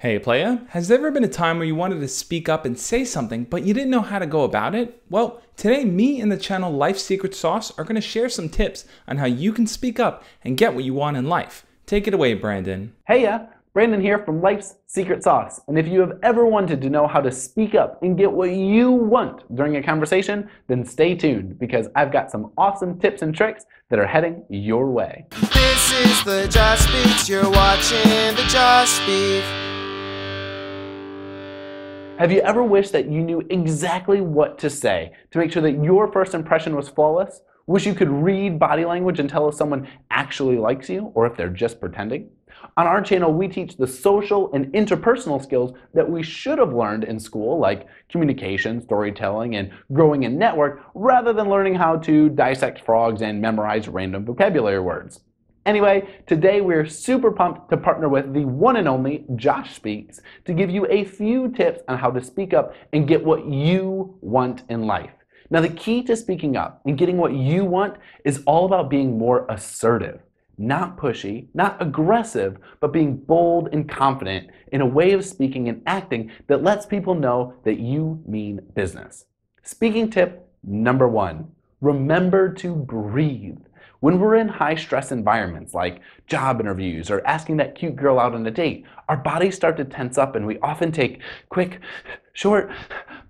Hey playa, has there ever been a time where you wanted to speak up and say something, but you didn't know how to go about it? Well, today me and the channel Life's Secret Sauce are going to share some tips on how you can speak up and get what you want in life. Take it away, Brandon. Heya, Brandon here from Life's Secret Sauce. And if you have ever wanted to know how to speak up and get what you want during a conversation, then stay tuned because I've got some awesome tips and tricks that are heading your way. This is the Josh Speaks. You're watching the Josh Speak. Have you ever wished that you knew exactly what to say to make sure that your first impression was flawless? Wish you could read body language and tell if someone actually likes you or if they're just pretending? On our channel, we teach the social and interpersonal skills that we should have learned in school, like communication, storytelling, and growing a network, rather than learning how to dissect frogs and memorize random vocabulary words. Anyway, today we're super pumped to partner with the one and only Josh Speaks to give you a few tips on how to speak up and get what you want in life. Now, the key to speaking up and getting what you want is all about being more assertive, not pushy, not aggressive, but being bold and confident in a way of speaking and acting that lets people know that you mean business. Speaking tip number 1, remember to breathe. When we're in high-stress environments like job interviews or asking that cute girl out on a date, our bodies start to tense up and we often take quick, short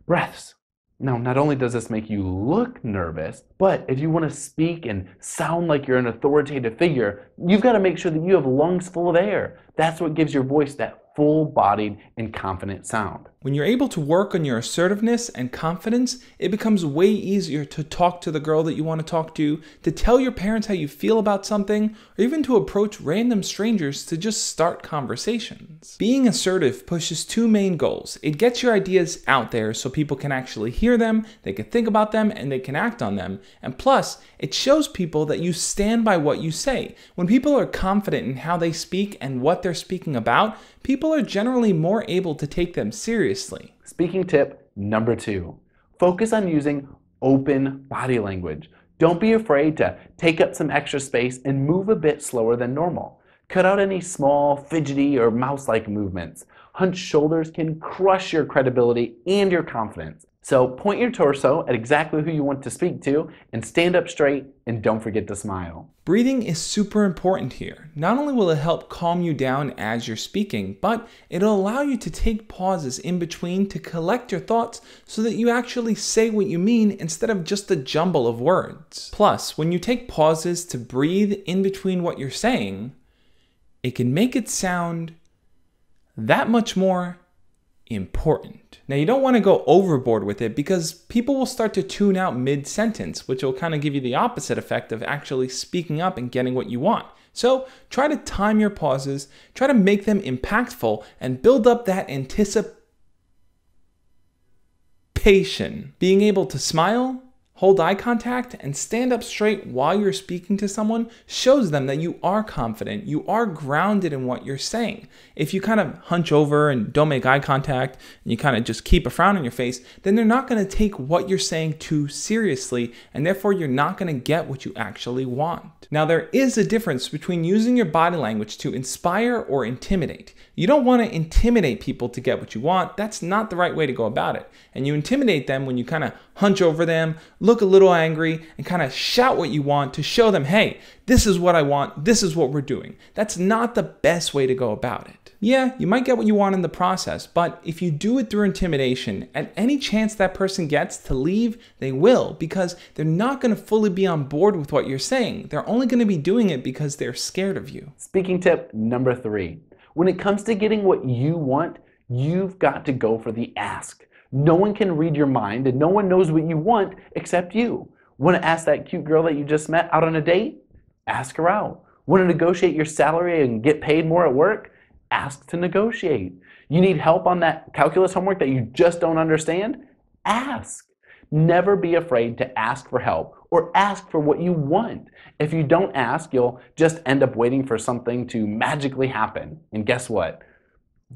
breaths. Now, not only does this make you look nervous, but if you want to speak and sound like you're an authoritative figure, you've got to make sure that you have lungs full of air. That's what gives your voice that full-bodied and confident sound. When you're able to work on your assertiveness and confidence, it becomes way easier to talk to the girl that you want to talk to tell your parents how you feel about something, or even to approach random strangers to just start conversations. Being assertive pushes two main goals. It gets your ideas out there so people can actually hear them, they can think about them, and they can act on them. And plus, it shows people that you stand by what you say. When people are confident in how they speak and what they're speaking about, people are generally more able to take them seriously. Speaking tip number 2, focus on using open body language. Don't be afraid to take up some extra space and move a bit slower than normal. Cut out any small, fidgety, or mouse-like movements. Hunched shoulders can crush your credibility and your confidence. So point your torso at exactly who you want to speak to and stand up straight and don't forget to smile. Breathing is super important here. Not only will it help calm you down as you're speaking, but it'll allow you to take pauses in between to collect your thoughts so that you actually say what you mean instead of just a jumble of words. Plus, when you take pauses to breathe in between what you're saying, it can make it sound that much more important. Now, you don't want to go overboard with it because people will start to tune out mid-sentence, which will kind of give you the opposite effect of actually speaking up and getting what you want. So try to time your pauses, try to make them impactful, and build up that anticipation. Being able to smile, hold eye contact, and stand up straight while you're speaking to someone shows them that you are confident, you are grounded in what you're saying. If you kind of hunch over and don't make eye contact, and you kind of just keep a frown on your face, then they're not going to take what you're saying too seriously, and therefore you're not going to get what you actually want. Now, there is a difference between using your body language to inspire or intimidate. You don't want to intimidate people to get what you want. That's not the right way to go about it. And you intimidate them when you kind of hunch over them, look a little angry, and kind of shout what you want to show them, hey, this is what I want, this is what we're doing. That's not the best way to go about it. Yeah, you might get what you want in the process, but if you do it through intimidation, at any chance that person gets to leave, they will, because they're not going to fully be on board with what you're saying. They're only going to be doing it because they're scared of you. Speaking tip number 3, when it comes to getting what you want, you've got to go for the ask. No one can read your mind and no one knows what you want except you. Want to ask that cute girl that you just met out on a date? Ask her out. Want to negotiate your salary and get paid more at work? Ask to negotiate. You need help on that calculus homework that you just don't understand? Ask. Never be afraid to ask for help or ask for what you want. If you don't ask, you'll just end up waiting for something to magically happen. And guess what?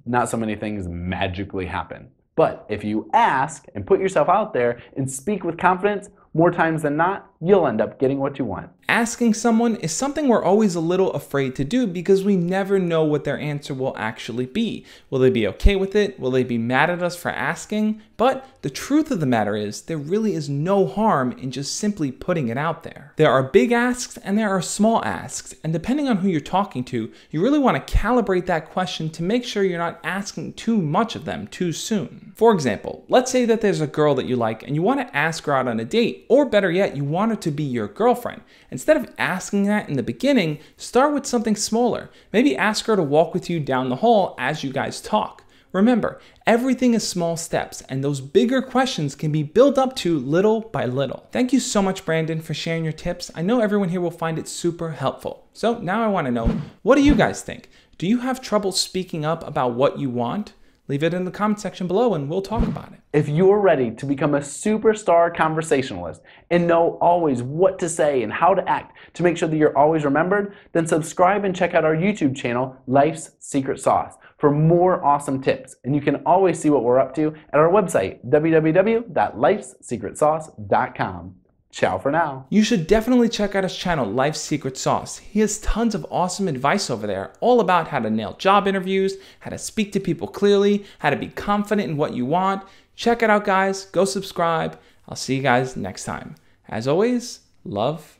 Not so many things magically happen. But if you ask and put yourself out there and speak with confidence, more times than not, you'll end up getting what you want. Asking someone is something we're always a little afraid to do because we never know what their answer will actually be. Will they be okay with it? Will they be mad at us for asking? But the truth of the matter is, there really is no harm in just simply putting it out there. There are big asks and there are small asks, and depending on who you're talking to, you really want to calibrate that question to make sure you're not asking too much of them too soon. For example, let's say that there's a girl that you like and you want to ask her out on a date, or better yet, you want her to be your girlfriend. Instead of asking that in the beginning, start with something smaller. Maybe ask her to walk with you down the hall as you guys talk. Remember, everything is small steps, and those bigger questions can be built up to little by little. Thank you so much, Brandon, for sharing your tips. I know everyone here will find it super helpful. So now I want to know, what do you guys think? Do you have trouble speaking up about what you want? Leave it in the comment section below and we'll talk about it. If you're ready to become a superstar conversationalist and know always what to say and how to act to make sure that you're always remembered, then subscribe and check out our YouTube channel, Life's Secret Sauce, for more awesome tips. And you can always see what we're up to at our website, www.lifesecretsauce.com. Ciao for now. You should definitely check out his channel, Life's Secret Sauce. He has tons of awesome advice over there, all about how to nail job interviews, how to speak to people clearly, how to be confident in what you want. Check it out, guys. Go subscribe. I'll see you guys next time. As always, love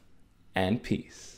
and peace.